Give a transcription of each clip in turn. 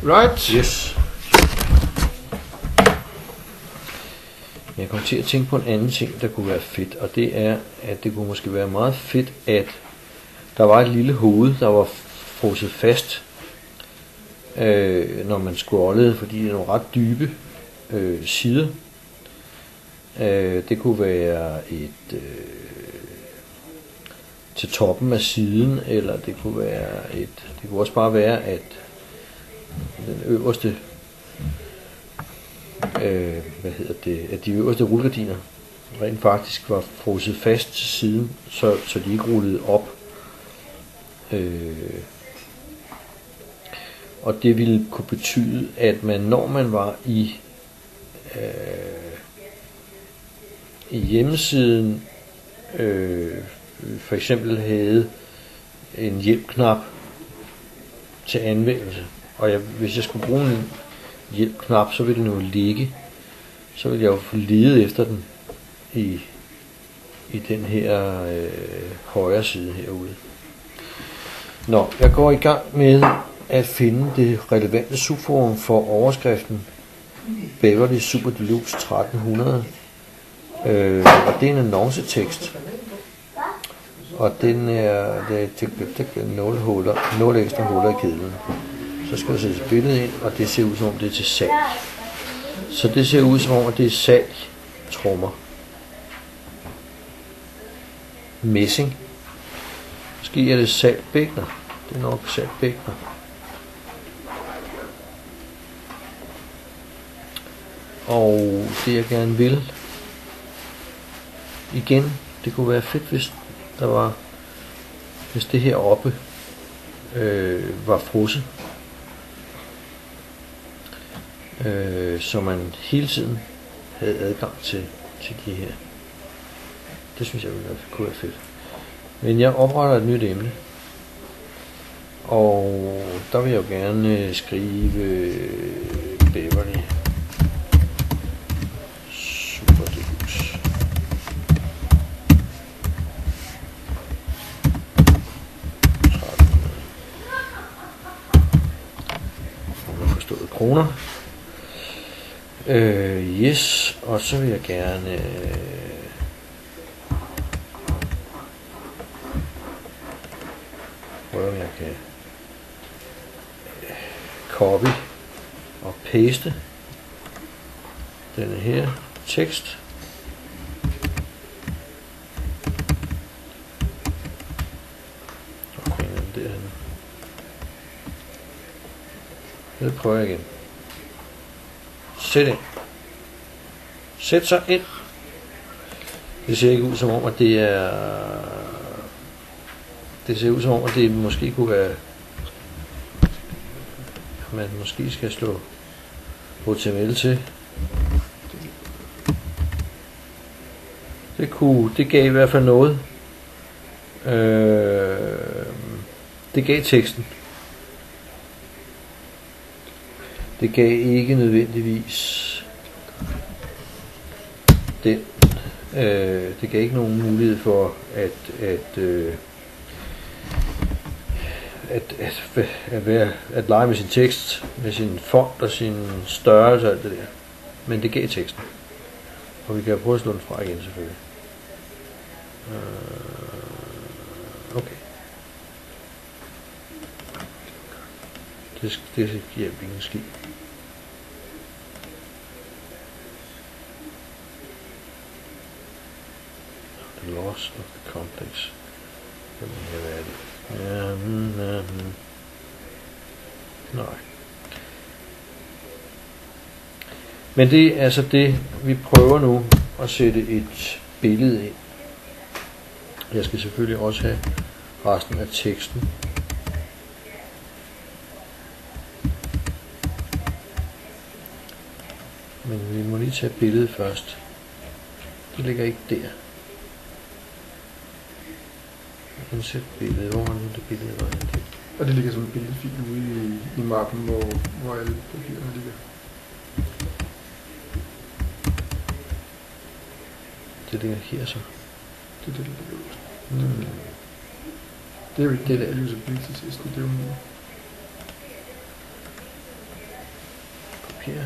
Right. Yes. Jeg kom til at tænke på en anden ting, der kunne være fedt, og det er, at det kunne måske være meget fedt, at der var et lille hoved, der var frosset fast, når man scrollede, fordi det er nogle ret dybe sider. Det kunne være til toppen af siden, eller det kunne også bare være, at den øverste at de øverste rullegardiner rent faktisk var frosset fast til siden, så de ikke rullede op. Og det ville kunne betyde, at man, når man var i hjemmesiden, for eksempel havde en hjælpknap til anvendelse, og hvis jeg skulle bruge en hjælpknap, så ville den jo ligge, så ville jeg jo få lede efter den i den her højre side herude. Nå, jeg går i gang med at finde det relevante subforum for overskriften Beverly Super Deluxe 1300, og det er en annoncetekst, og den er 0 ekstra huller i kedlen. Så skal der sættes et billede ind, og det ser ud som om det er til salg. Så det ser ud som om at det er salg trommer. Messing. Måske er det salg bækkener. Det er nok salg bækkener. Og det jeg gerne vil igen, det kunne være fedt, hvis det her oppe var frosset, så man hele tiden havde adgang til de her. Det synes jeg kunne være fedt. Men jeg opretter et nyt emne, og der vil jeg jo gerne skrive Beverly Super Deluxe. Forstået kroner. Yes, og så vil jeg gerne prøve, om jeg kan copy og paste denne her tekst. Og finder den derhen. Det prøver jeg igen. Sæt ind. Sæt så ind. Det ser ikke ud som om, at det er... Det ser ud som om, at det måske kunne være... Man måske skal slå HTML til. Det gav i hvert fald noget. Det gav teksten. Det gav ikke nødvendigvis den. Det gav ikke nogen mulighed for at lege med sin tekst, med sin font og sin størrelse og alt det der. Men det gav teksten. Og vi kan prøve at slå den fra igen selvfølgelig. Okay. Det giver ingen ski. The loss of the complex. Jamen, hvad er det? Nej. Men det er altså det, vi prøver nu at sætte et billede ind. Jeg skal selvfølgelig også have resten af teksten. Men vi må lige tage billedet først. Det ligger ikke der. Indsæt billedet. Hvor var det billede var det? Og det ligger som et billedfil ude i mappen, hvor alle papirerne ligger. Det ligger her så. Det er det, der ligger ud. Det er jo ikke det der usability-testen, det er jo papir.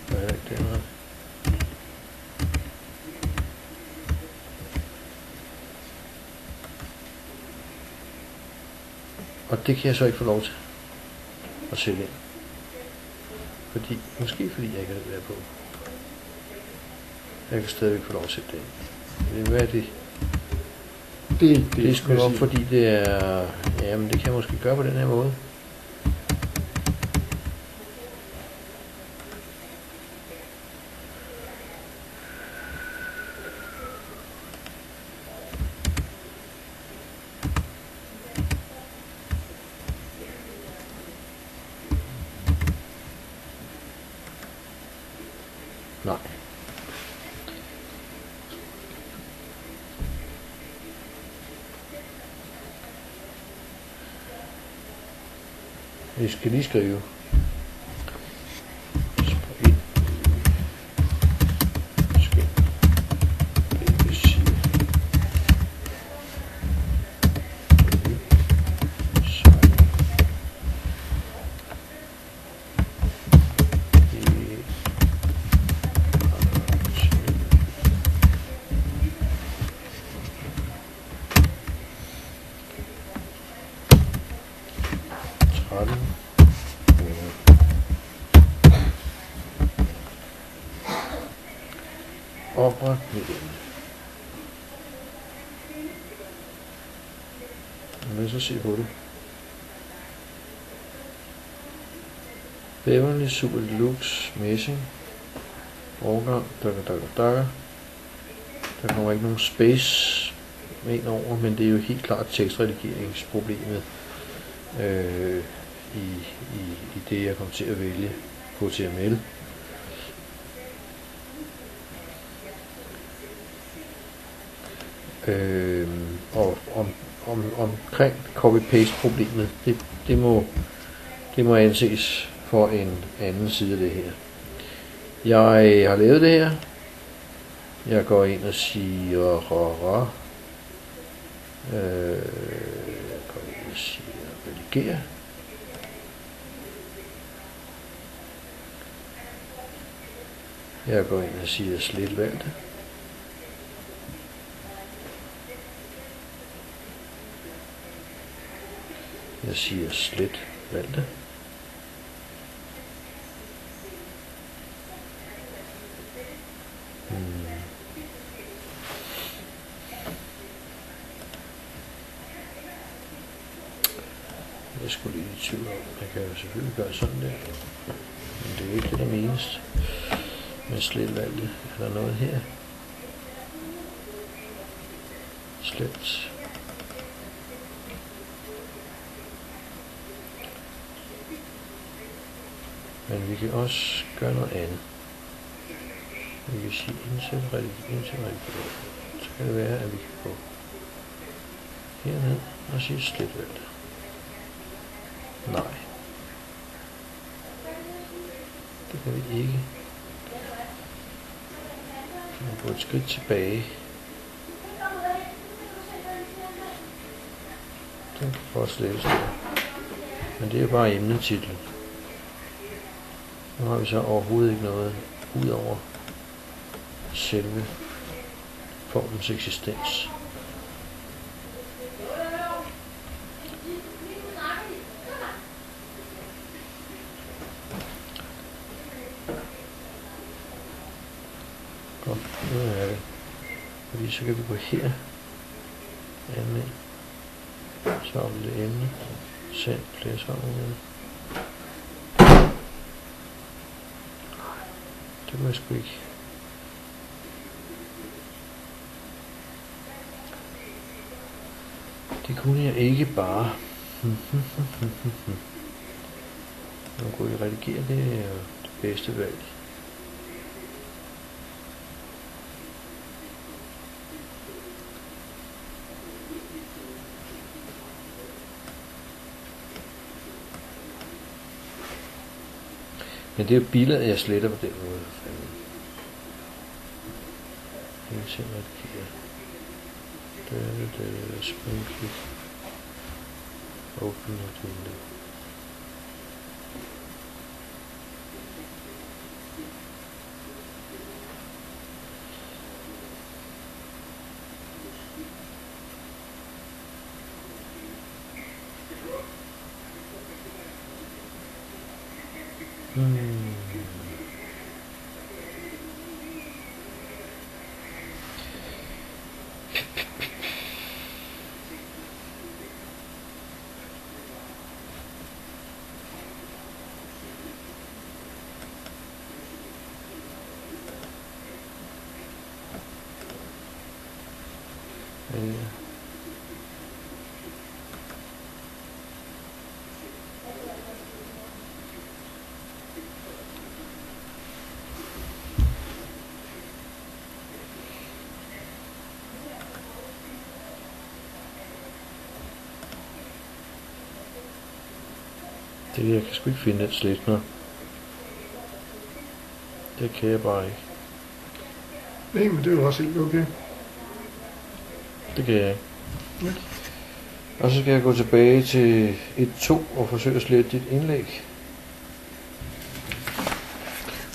Hvad er det ikke det her? Og det kan jeg så ikke få lov til at sætte ind. Måske fordi jeg ikke har det der på. Jeg kan stadigvæk få lov at sætte det ind. Hvad er det? Det er sgu nok fordi det er... Jamen det kan jeg måske gøre på den her måde. Nej. Vi skal lige skrive. Opret mit emne. Lad os så se på det. Beverly Super Deluxe Messing. Overgang. Der kommer ikke nogen space ind over, men det er jo helt klart tekstredigeringsproblemet i det jeg kommer til at vælge HTML. Og omkring copy-paste problemet, det må anses for en anden side af det her. Jeg har lavet det her. Jeg går ind og siger redigere. Jeg går ind og siger slet valgte. Jeg siger slet valgte. Jeg skulle lige i tvivl om, jeg kan jo selvfølgelig gøre sådan der, men det er ikke det, der menes med slet valgte. Er der noget her? Slet. Men vi kan også gøre noget andet. Vi kan sige indsæt redigering. Så kan det være, at vi kan gå herned og sige slet valgte. Nej. Det kan vi ikke. Vi kan gå et skridt tilbage. Den kan godt slettes der. Men det er bare emnetitlen. Nu har vi så overhovedet ikke noget ud over selve formens eksistens. Godt, nu er det. Fordi så kan vi gå her. Anvend. Så har vi det emne. Send placeholder. Det må jeg sgu ikke. Det kunne jeg ikke bare. Nu kunne jeg redigere, det er jo det bedste valg. Men det er jo billeder, jeg sletter på den måde. Indsæt redigere. Det er springklik. Open og window. Det, jeg kan sgu ikke finde den slet. Det kan jeg bare ikke. Nej, men det er jo også helt okay. Det kan jeg ikke. Ja. Og så skal jeg gå tilbage til 1.2 og forsøge at slette dit indlæg.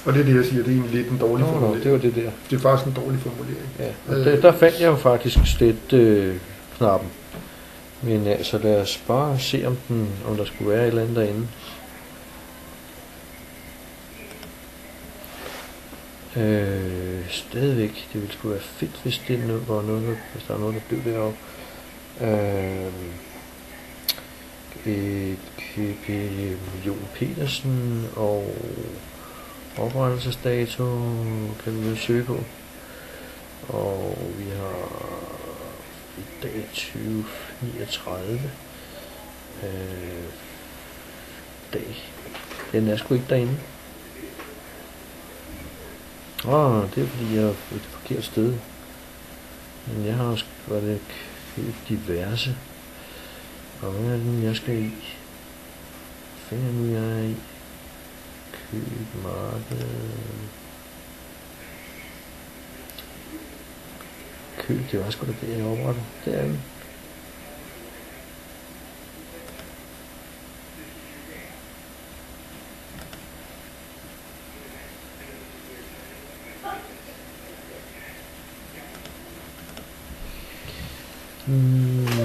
Og det er det, jeg siger, det er egentlig lidt en dårlig formulering. Det var det der. Det er faktisk en dårlig formulering. Ja, og der fandt jeg jo faktisk slet-knappen. Men altså lad os bare se, om der skulle være et eller andet derinde. Stadigvæk, det ville sgu være fedt, hvis det var noget, hvis der er noget, der blev deroppe. Jon Petersen og oprettelsesdato kan vi jo søge på. Og vi har i dag 2039 dag. Den er sgu ikke derinde. Det er fordi jeg er et forkert sted. Men jeg har også været købt diverse. Og hvad er den, jeg skal i? Hvad finder nu jeg er i? Køb marked. Køb, det var sgu da det, jeg oprettede. Det er den.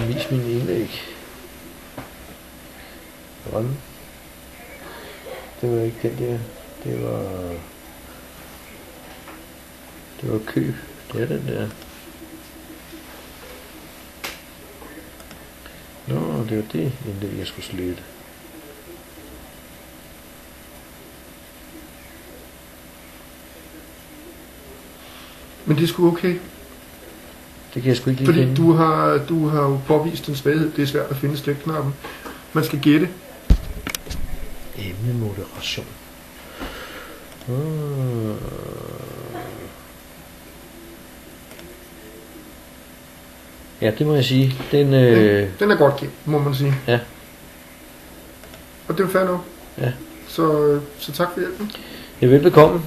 Vis min indlæg. Sådan. Det var ikke den der. Det var køb. Det er den der. Nå, det var det indlæg, jeg skulle slette. Men det er sgu okay. Det kan jeg sgu ikke lige finde. Fordi du har jo påvist en svaghed. Det er svært at finde slet-knappen. Man skal gætte. Emnemoderation. Ja, det må jeg sige. Den er godt kendt, må man sige. Ja. Og det er fair nok. Ja. Så tak for hjælpen. Ja, velbekomme.